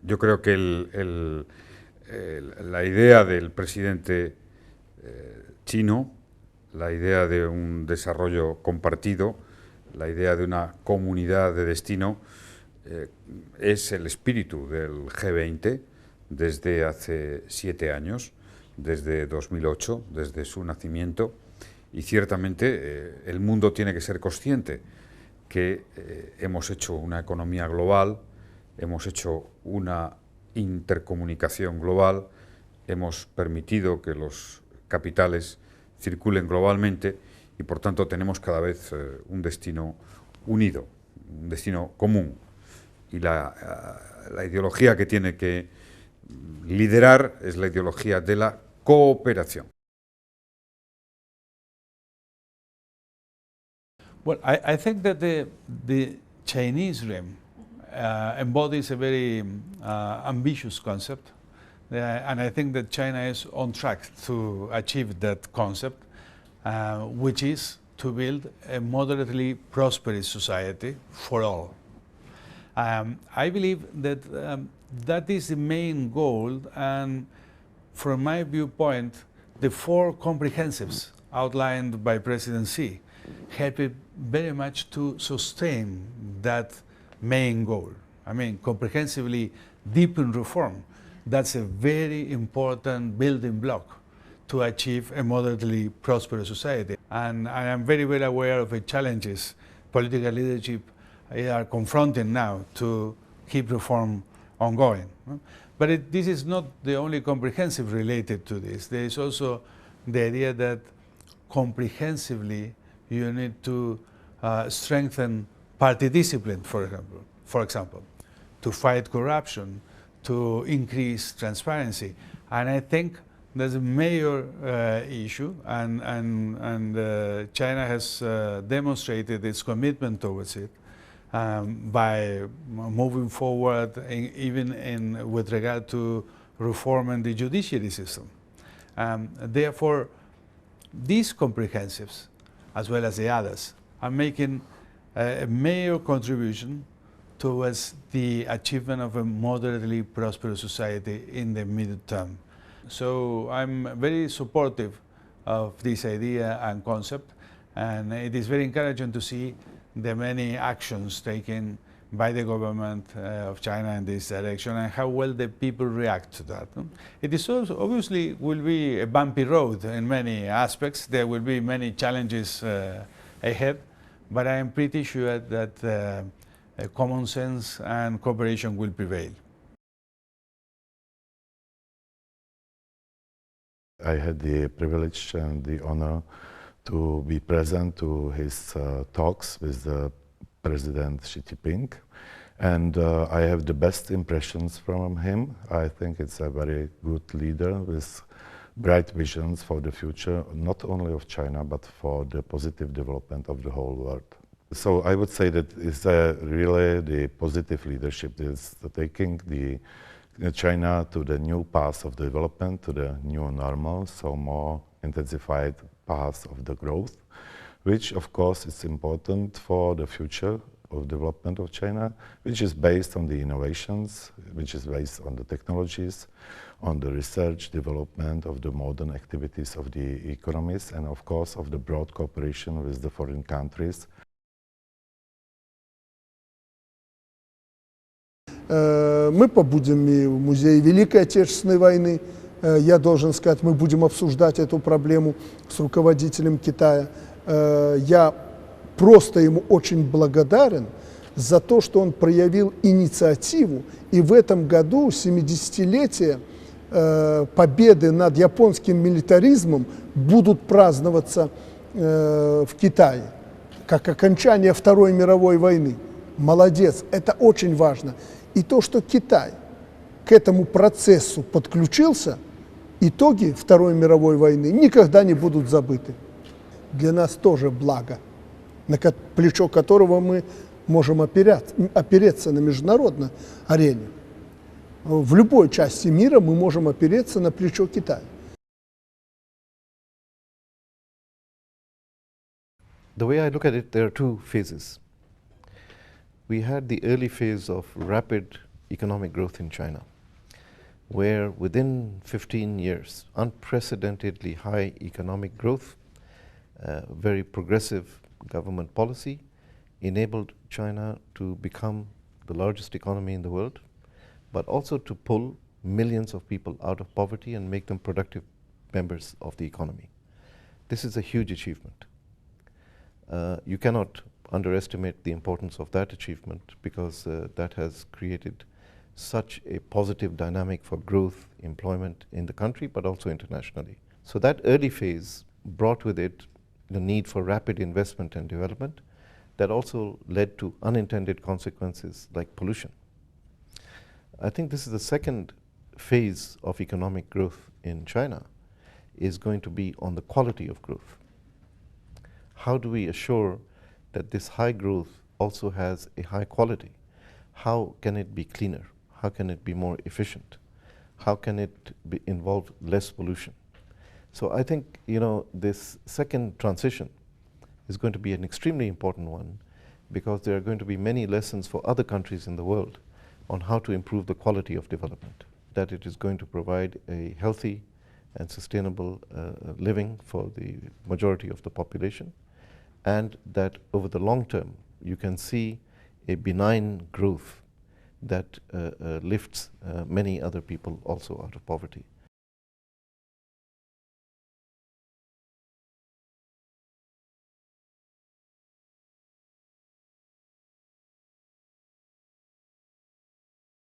Yo creo que la idea del presidente chino, la idea de un desarrollo compartido, la idea de una comunidad de destino, es el espíritu del G20 desde hace 7 años, desde 2008, desde su nacimiento, y ciertamente el mundo tiene que ser consciente que hemos hecho una economía global, hemos hecho una intercomunicación global, hemos permitido que los capitales circulen globalmente y por tanto tenemos cada vez un destino unido, un destino común. Y la ideología que tiene que liderar es la ideología de la cooperación. Well, I think that the Chinese dream embodies a very ambitious concept, and I think that China is on track to achieve that concept, which is to build a moderately prosperous society for all. I believe that that is the main goal, and from my viewpoint, the 4 comprehensives outlined by President Xi help it very much to sustain that main goal. I mean, comprehensively deepen reform. That's a very important building block to achieve a moderately prosperous society. And I am very well aware of the challenges political leadership are confronting now to keep reform ongoing. But this is not the only comprehensive related to this. There is also the idea that comprehensively you need to strengthen party discipline, for example, to fight corruption, to increase transparency. And I think that's a major issue, and China has demonstrated its commitment towards it by moving forward, even with regard to reforming the judiciary system. Therefore, these comprehensives, as well as the others, are making a major contribution towards the achievement of a moderately prosperous society in the mid-term. So I'm very supportive of this idea and concept, and it is very encouraging to see the many actions taken by the government of China in this direction and how well the people react to that. It is also obviously will be a bumpy road in many aspects. There will be many challenges ahead, but I am pretty sure that common sense and cooperation will prevail. I had the privilege and the honor to be present to his talks with President Xi Jinping, and I have the best impressions from him. I think it's a very good leader with bright visions for the future, not only of China, but for the positive development of the whole world. So I would say that it's really the positive leadership that is taking China to the new path of development, to the new normal, so more intensified path of the growth, which of course is important for the future of development of China, which is based on the innovations, which is based on the technologies, on the research, development of the modern activities of the economies, and of course of the broad cooperation with the foreign countries. Мы побудем и в Музее Великой Отечественной войны. Я должен сказать, мы будем обсуждать эту проблему с руководителем Китая. Я просто ему очень благодарен за то, что он проявил инициативу. И в этом году 70-летие победы над японским милитаризмом будут праздноваться в Китае, как окончание Второй мировой войны. Молодец, это очень важно. И то, что Китай к этому процессу подключился, итоги Второй мировой войны никогда не будут забыты. Для нас тоже благо, на плечо которого мы можем опереться на международной арене. В любой части мира мы можем опереться на плечо Китая. The way I look at it, there are 2 phases. We had the early phase of rapid economic growth in China, where within 15 years, unprecedentedly high economic growth, very progressive government policy enabled China to become the largest economy in the world, but also to pull millions of people out of poverty and make them productive members of the economy. This is a huge achievement. You cannot underestimate the importance of that achievement, because that has created such a positive dynamic for growth, employment in the country, but also internationally. So that early phase brought with it the need for rapid investment and development that also led to unintended consequences like pollution. I think this is the second phase of economic growth in China, is going to be on the quality of growth. How do we assure that this high growth also has a high quality? How can it be cleaner? How can it be more efficient? How can it involve less pollution? So I think, this second transition is going to be an extremely important one, because there are going to be many lessons for other countries in the world on how to improve the quality of development, that it is going to provide a healthy and sustainable living for the majority of the population, and that over the long term you can see a benign growth that lifts many other people also out of poverty.